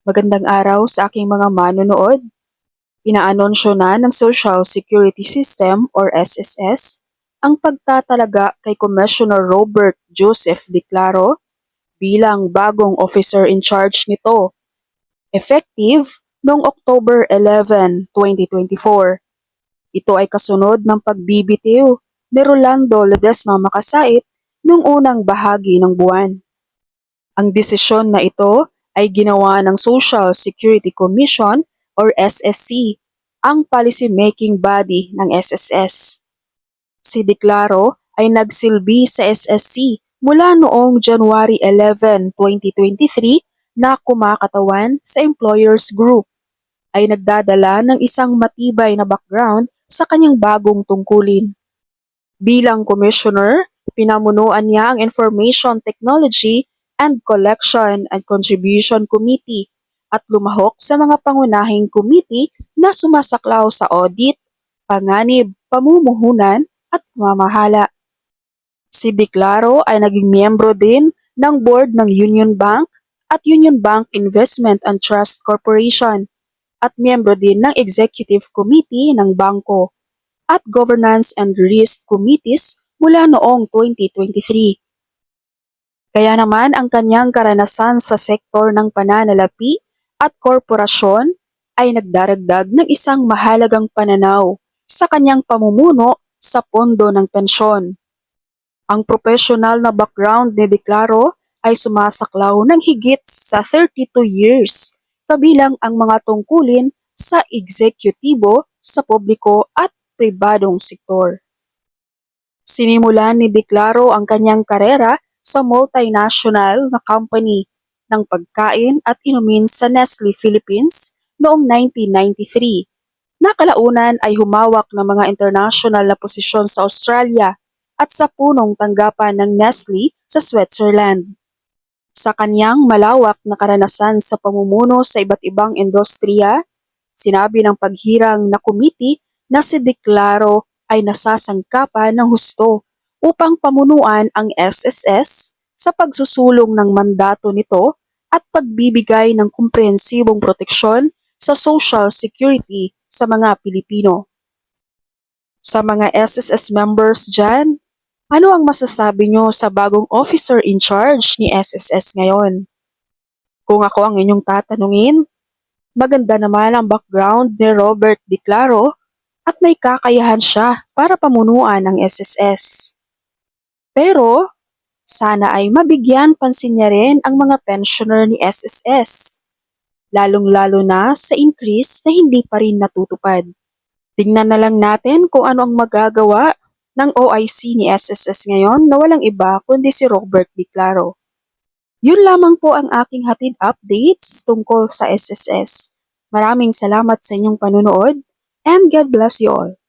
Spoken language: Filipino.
Magandang araw sa aking mga manonood. Pinaanunsyo na ng Social Security System or SSS ang pagtatalaga kay Commissioner Robert Joseph Declaro bilang bagong officer in charge nito, effective noong October 11, 2024. Ito ay kasunod ng pagbibitiw ni Rolando Ledesma Makasait noong unang bahagi ng buwan. Ang desisyon na ito ay ginawa ng Social Security Commission or SSC, ang policy-making body ng SSS. Si Declaro ay nagsilbi sa SSC mula noong January 11, 2023 na kumakatawan sa employers group, ay nagdadala ng isang matibay na background sa kanyang bagong tungkulin. Bilang commissioner, pinamunuan niya ang Information Technology and Collection and Contribution Committee at lumahok sa mga pangunahing committee na sumasaklaw sa audit, panganib, pamumuhunan at pamamahala. Si Declaro ay naging miyembro din ng board ng Union Bank at Union Bank Investment and Trust Corporation at miyembro din ng Executive Committee ng bangko at Governance and Risk Committees mula noong 2023. Kaya naman ang kanyang karanasan sa sektor ng pananalapi at korporasyon ay nagdaragdag ng isang mahalagang pananaw sa kanyang pamumuno sa pondo ng pensyon. Ang professional na background ni Declaro ay sumasaklaw ng higit sa 32 years, kabilang ang mga tungkulin sa ekzekutibo, sa publiko at pribadong sektor. Sinimulan ni Declaro ang kanyang karera sa multinational na company ng pagkain at inumin sa Nestle Philippines noong 1993. Nakalaunan ay humawak ng mga international na posisyon sa Australia at sa punong tanggapan ng Nestle sa Switzerland. Sa kanyang malawak na karanasan sa pamumuno sa iba't ibang industriya, sinabi ng paghirang na committee na si Declaro ay nasasangkapan ng husto upang pamunuan ang SSS sa pagsusulong ng mandato nito at pagbibigay ng komprehensibong proteksyon sa Social Security sa mga Pilipino. Sa mga SSS members dyan, ano ang masasabi nyo sa bagong officer in charge ni SSS ngayon? Kung ako ang inyong tatanungin, maganda naman ang background ni Robert Declaro at may kakayahan siya para pamunuan ang SSS. Pero, sana ay mabigyan pansin niya rin ang mga pensioner ni SSS, lalong-lalo na sa increase na hindi pa rin natutupad. Tingnan na lang natin kung ano ang magagawa ng OIC ni SSS ngayon na walang iba kundi si Robert Declaro. Yun lamang po ang aking hatid updates tungkol sa SSS. Maraming salamat sa inyong panunood and God bless you all.